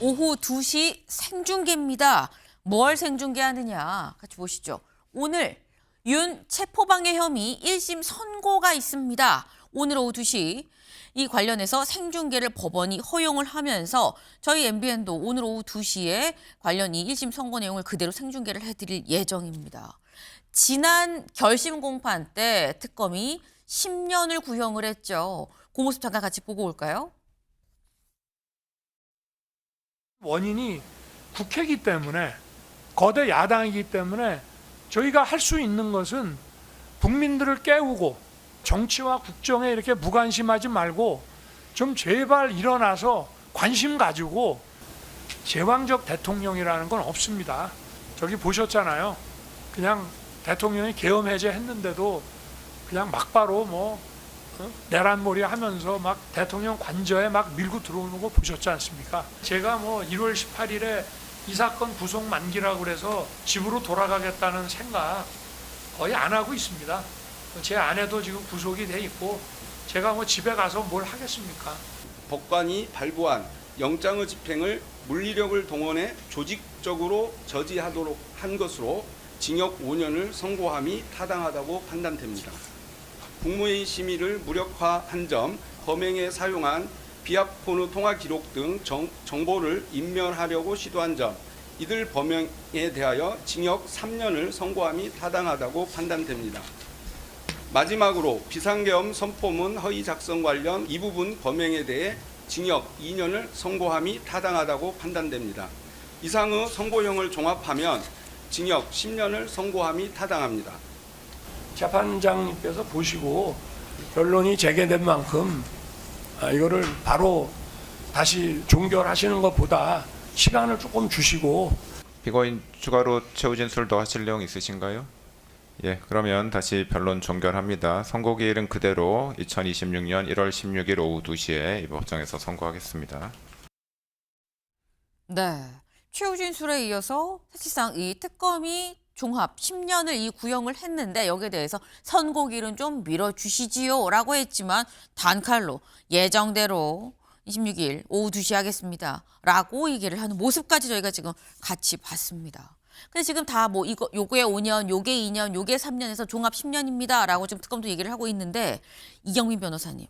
오후 2시 생중계입니다. 뭘 생중계하느냐 같이 보시죠. 오늘 윤 체포방해 혐의 1심 선고가 있습니다. 오늘 오후 2시 이 관련해서 생중계를 법원이 허용을 하면서 저희 MBN도 오늘 오후 2시에 관련 이 1심 선고 내용을 그대로 생중계를 해드릴 예정입니다. 지난 결심 공판 때 특검이 10년을 구형을 했죠. 그 모습 잠깐 같이 보고 올까요? 원인이 국회이기 때문에 거대 야당이기 때문에 저희가 할 수 있는 것은 국민들을 깨우고 정치와 국정에 이렇게 무관심하지 말고 좀 제발 일어나서 관심 가지고 제왕적 대통령이라는 건 없습니다. 저기 보셨잖아요. 그냥 대통령이 계엄 해제했는데도 그냥 막바로 내란몰이 하면서 막 대통령 관저에 막 밀고 들어오는 거 보셨지 않습니까? 제가 1월 18일에 이 사건 구속 만기라고 그래서 집으로 돌아가겠다는 생각 거의 안 하고 있습니다. 제 아내도 지금 구속이 돼 있고 제가 집에 가서 뭘 하겠습니까? 법관이 발부한 영장의 집행을 물리력을 동원해 조직적으로 저지하도록 한 것으로 징역 5년을 선고함이 타당하다고 판단됩니다. 국무회의 심의를 무력화한 점, 범행에 사용한 비합폰의 통화 기록 등 정보를 인멸하려고 시도한 점, 이들 범행에 대하여 징역 3년을 선고함이 타당하다고 판단됩니다. 마지막으로 비상계엄 선포문 허위 작성 관련 이 부분 범행에 대해 징역 2년을 선고함이 타당하다고 판단됩니다. 이상의 선고형을 종합하면 징역 10년을 선고함이 타당합니다. 재판장님께서 보시고 변론이 재개된 만큼 이거를 바로 다시 종결하시는 것보다 시간을 조금 주시고. 피고인 추가로 최후 진술도 하실 내용 있으신가요? 예, 그러면 다시 변론 종결합니다. 선고 기일은 그대로 2026년 1월 16일 오후 2시에 이 법정에서 선고하겠습니다. 네, 최후 진술에 이어서 사실상 이 특검이 종합 10년을 이 구형을 했는데 여기에 대해서 선고기일은 좀 미뤄주시지요 라고 했지만 단칼로 예정대로 26일 오후 2시 하겠습니다 라고 얘기를 하는 모습까지 저희가 지금 같이 봤습니다. 근데 지금 다 요게 5년, 요게 2년, 요게 3년에서 종합 10년입니다 라고 지금 특검도 얘기를 하고 있는데 이경민 변호사님,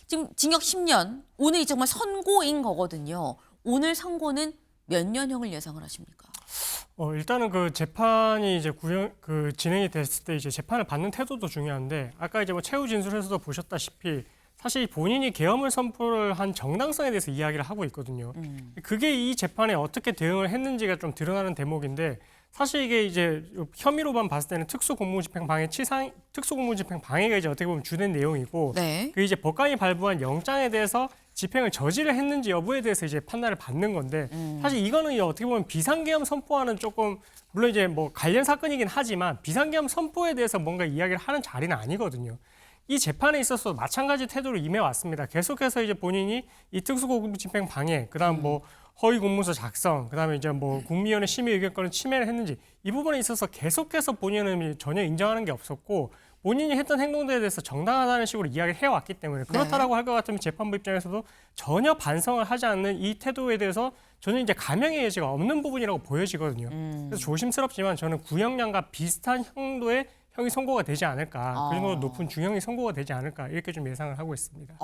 지금 징역 10년, 오늘이 정말 선고인 거거든요. 오늘 선고는 몇 년형을 예상을 하십니까? 일단은 그 재판이 이제 진행이 됐을 때 이제 재판을 받는 태도도 중요한데, 아까 이제 최후 진술에서도 보셨다시피 사실 본인이 계엄을 선포를 한 정당성에 대해서 이야기를 하고 있거든요. 그게 이 재판에 어떻게 대응을 했는지가 좀 드러나는 대목인데, 사실 이게 이제 혐의로만 봤을 때는 특수공무집행 방해가 이제 어떻게 보면 주된 내용이고, 네. 그 이제 법관이 발부한 영장에 대해서 집행을 저지를 했는지 여부에 대해서 이제 판단을 받는 건데, 사실 이거는 어떻게 보면 비상계엄 선포와는 조금, 물론 이제 관련 사건이긴 하지만 비상계엄 선포에 대해서 뭔가 이야기를 하는 자리는 아니거든요. 이 재판에 있어서 마찬가지 태도로 임해왔습니다. 계속해서 이제 본인이 이 특수공무집행 방해, 그다음 허위 공문서 작성, 그다음에 이제 국민위원회 심의 의결권을 침해를 했는지, 이 부분에 있어서 계속해서 본인은 전혀 인정하는 게 없었고, 본인이 했던 행동들에 대해서 정당하다는 식으로 이야기를 해왔기 때문에, 그렇다라고 할 것 같으면 재판부 입장에서도 전혀 반성을 하지 않는 이 태도에 대해서 저는 이제 감형의 여지가 없는 부분이라고 보여지거든요. 그래서 조심스럽지만 저는 구형량과 비슷한 형도의 형이 선고가 되지 않을까, 그 정도로 높은 중형이 선고가 되지 않을까, 이렇게 좀 예상을 하고 있습니다.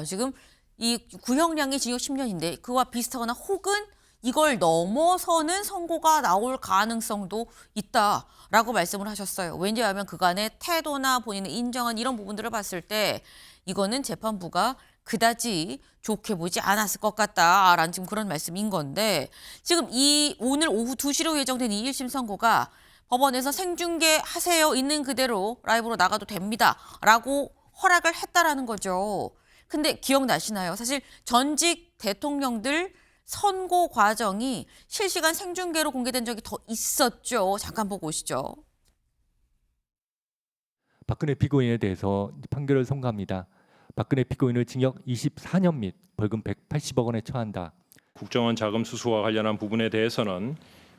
지금 이 구형량이 징역 10년인데 그와 비슷하거나 혹은 이걸 넘어서는 선고가 나올 가능성도 있다라고 말씀을 하셨어요. 왜냐하면 그간의 태도나 본인의 인정한 이런 부분들을 봤을 때 이거는 재판부가 그다지 좋게 보지 않았을 것 같다라는 지금 그런 말씀인 건데, 지금 이 오늘 오후 2시로 예정된 이 1심 선고가 법원에서 생중계 하세요, 있는 그대로 라이브로 나가도 됩니다 라고 허락을 했다라는 거죠. 근데 기억나시나요? 사실 전직 대통령들 선고 과정이 실시간 생중계로 공개된 적이 더 있었죠. 잠깐 보고 오시죠. 박근혜 피고인에 대해서 판결을 선고합니다. 박근혜 피고인을 징역 24년 및 벌금 180억 원에 처한다. 국정원 자금 수수와 관련한 부분에 대해서는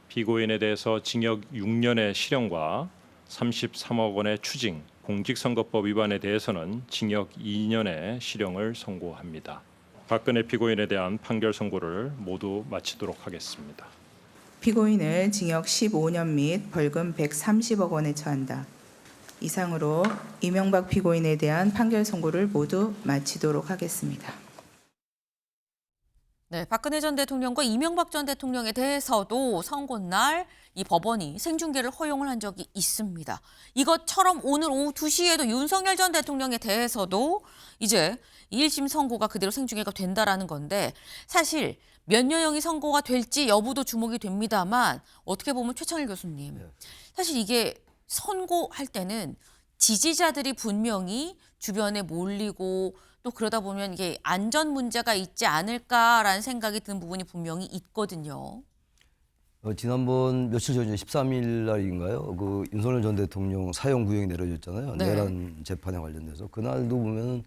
피고인에 대해서 징역 6년의 실형과 33억 원의 추징, 공직선거법 위반에 대해서는 징역 2년의 실형을 선고합니다. 박근혜 피고인에 대한 판결 선고를 모두 마치도록 하겠습니다. 피고인을 징역 15년 및 벌금 130억 원에 처한다. 이상으로 이명박 피고인에 대한 판결 선고를 모두 마치도록 하겠습니다. 네, 박근혜 전 대통령과 이명박 전 대통령에 대해서도 선고날 이 법원이 생중계를 허용을 한 적이 있습니다. 이것처럼 오늘 오후 2시에도 윤석열 전 대통령에 대해서도 이제 1심 선고가 그대로 생중계가 된다라는 건데 사실 몇 년형이 선고가 될지 여부도 주목이 됩니다만 어떻게 보면 최창일 교수님 사실 이게 선고할 때는 지지자들이 분명히 주변에 몰리고 또 그러다 보면 이게 안전 문제가 있지 않을까라는 생각이 드는 부분이 분명히 있거든요. 지난번 며칠 전에 13일 날인가요? 그 윤석열 전 대통령 사형 구형이 내려졌잖아요. 네. 내란 재판에 관련돼서 그날도 보면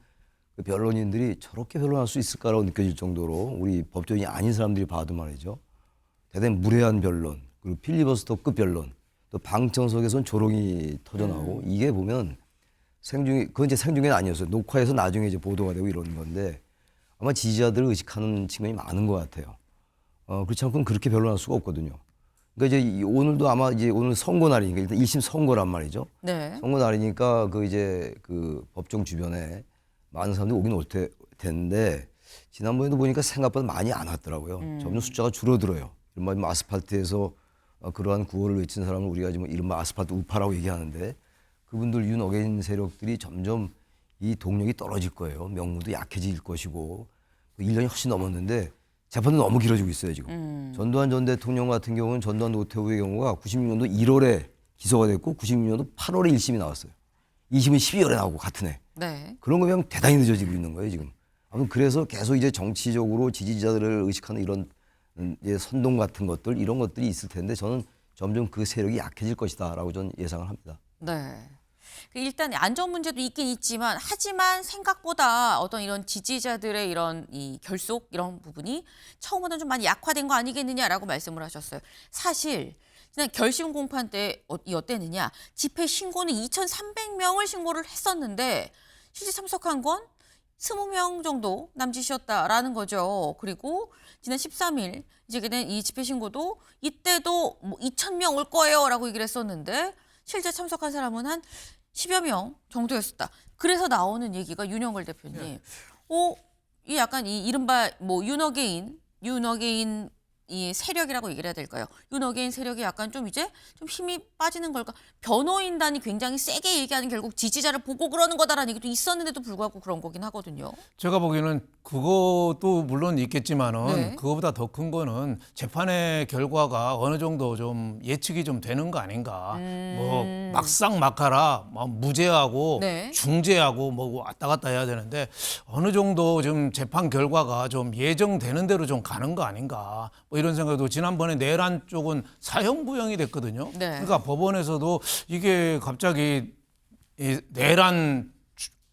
그 변론인들이 저렇게 변론할 수 있을까라고 느껴질 정도로 우리 법조인이 아닌 사람들이 봐도 말이죠. 대단히 무례한 변론, 그리고 필리버스터급 변론, 또 방청석에선 조롱이 터져나오고 이게 보면 생중계, 그건 이제 생중계는 아니었어요. 녹화해서 나중에 이제 보도가 되고 이런 건데 아마 지지자들을 의식하는 측면이 많은 것 같아요. 그렇지 않고는 그렇게 변론할 수가 없거든요. 그러니까 이제 오늘도 아마 이제 오늘 선고 날이니까 일단 1심 선고란 말이죠. 네. 선고 날이니까 그 이제 그 법정 주변에 많은 사람들이 오긴 올 텐데 지난번에도 보니까 생각보다 많이 안 왔더라고요. 점점 숫자가 줄어들어요. 이른바 아스팔트에서 그러한 구호를 외친 사람을 우리가 지금 이른바 아스팔트 우파라고 얘기하는데 그분들 윤어게인 세력들이 점점 이 동력이 떨어질 거예요. 명분도 약해질 것이고 1년이 훨씬 넘었는데 재판도 너무 길어지고 있어요 지금. 전두환 전 대통령 같은 경우는 전두환 노태우의 경우가 96년도 1월에 기소가 됐고 96년도 8월에 1심이 나왔어요. 2심은 12월에 나오고 같은 해. 네. 그런 거 보면 대단히 늦어지고 있는 거예요 지금. 아무튼 그래서 계속 이제 정치적으로 지지자들을 의식하는 이런 이제 선동 같은 것들 이런 것들이 있을 텐데 저는 점점 그 세력이 약해질 것이다라고 저는 예상을 합니다. 네. 일단 안전 문제도 있긴 있지만 하지만 생각보다 어떤 이런 지지자들의 이런 이 결속 이런 부분이 처음보다는 좀 많이 약화된 거 아니겠느냐라고 말씀을 하셨어요. 사실 지난 결심 공판 때 어땠느냐? 집회 신고는 2,300명을 신고를 했었는데 실제 참석한 건 20명 정도 남짓이었다라는 거죠. 그리고 지난 13일 이제 된 이 집회 신고도 이때도 뭐 2,000명 올 거예요라고 얘기를 했었는데 실제 참석한 사람은 한 10여 명 정도였었다. 그래서 나오는 얘기가 윤영걸 대표님. 이 약간 이 이른바 뭐 윤어게인 이 세력이라고 얘기를 해야 될까요? 윤어게인 세력이 약간 좀 이제 좀 힘이 빠지는 걸까? 변호인단이 굉장히 세게 얘기하는 결국 지지자를 보고 그러는 거다라는 얘기도 있었는데도 불구하고 그런 거긴 하거든요. 제가 보기에는 그것도 물론 있겠지만은 네. 그거보다 더 큰 거는 재판의 결과가 어느 정도 좀 예측이 좀 되는 거 아닌가. 뭐 막상 막하라 뭐 무죄하고 네. 중죄하고 뭐 왔다 갔다 해야 되는데 어느 정도 좀 재판 결과가 좀 예정되는 대로 좀 가는 거 아닌가. 뭐 이런 생각도 지난번에 내란 쪽은 사형 구형이 됐거든요. 네. 그러니까 법원에서도 이게 갑자기 이 내란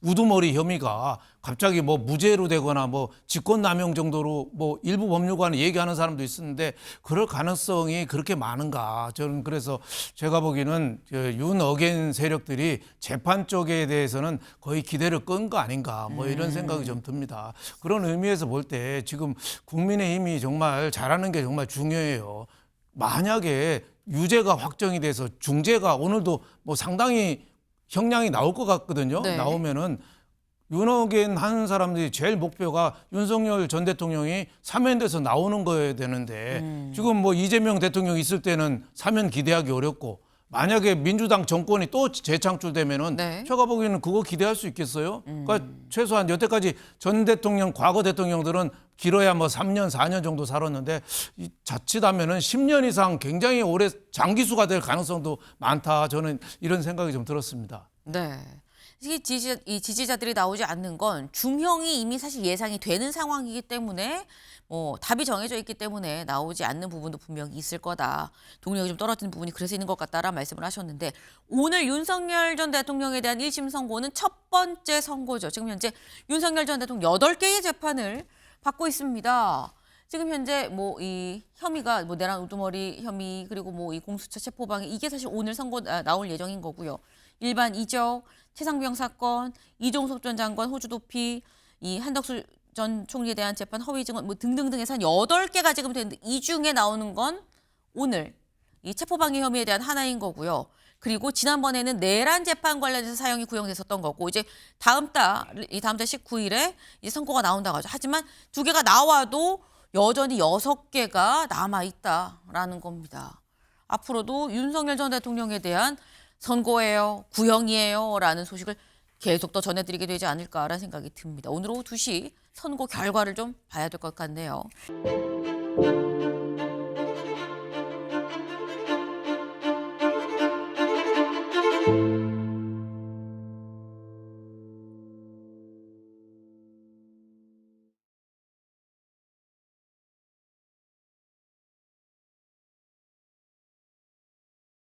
우두머리 혐의가 갑자기 뭐 무죄로 되거나 뭐 직권남용 정도로 뭐 일부 법률가는 얘기하는 사람도 있었는데 그럴 가능성이 그렇게 많은가. 저는 그래서 제가 보기에는 윤어게인 세력들이 재판 쪽에 대해서는 거의 기대를 끈 거 아닌가 뭐 이런 생각이 좀 듭니다. 그런 의미에서 볼 때 지금 국민의힘이 정말 잘하는 게 정말 중요해요. 만약에 유죄가 확정이 돼서 중죄가 오늘도 뭐 상당히 형량이 나올 것 같거든요. 네. 나오면은 윤어게인 하는 사람들이 제일 목표가 윤석열 전 대통령이 사면돼서 나오는 거여야 되는데 지금 뭐 이재명 대통령 있을 때는 사면 기대하기 어렵고 만약에 민주당 정권이 또 재창출되면은 네. 제가 보기에는 그거 기대할 수 있겠어요? 그러니까 최소한 여태까지 전 대통령, 과거 대통령들은 길어야 뭐 3년, 4년 정도 살았는데 자칫하면은 10년 이상 굉장히 오래 장기수가 될 가능성도 많다. 저는 이런 생각이 좀 들었습니다. 네. 이 지지자들이 나오지 않는 건 중형이 이미 사실 예상이 되는 상황이기 때문에 뭐 답이 정해져 있기 때문에 나오지 않는 부분도 분명히 있을 거다. 동력이 좀 떨어지는 부분이 그래서 있는 것 같다라는 말씀을 하셨는데 오늘 윤석열 전 대통령에 대한 1심 선고는 첫 번째 선고죠. 지금 현재 윤석열 전 대통령 8개의 재판을 받고 있습니다. 지금 현재 뭐 이 혐의가 뭐 내란 우두머리 혐의 그리고 뭐 이 공수처 체포방해 이게 사실 오늘 선고 나올 예정인 거고요. 일반 이적, 최상병 사건, 이종석 전 장관 호주 도피, 이 한덕수 전 총리에 대한 재판 허위 증언 뭐 등등등 해서 한 8개가 지금 됐는데 이 중에 나오는 건 오늘 이 체포방해 혐의에 대한 하나인 거고요. 그리고 지난번에는 내란 재판 관련해서 사형이 구형됐었던 거고 이제 다음 달 19일에 이제 선고가 나온다고 하죠. 하지만 2개가 나와도 여전히 6개가 남아 있다라는 겁니다. 앞으로도 윤석열 전 대통령에 대한 선고예요, 구형이에요라는 소식을 계속 더 전해드리게 되지 않을까라는 생각이 듭니다. 오늘 오후 2시 선고 결과를 좀 봐야 될 것 같네요.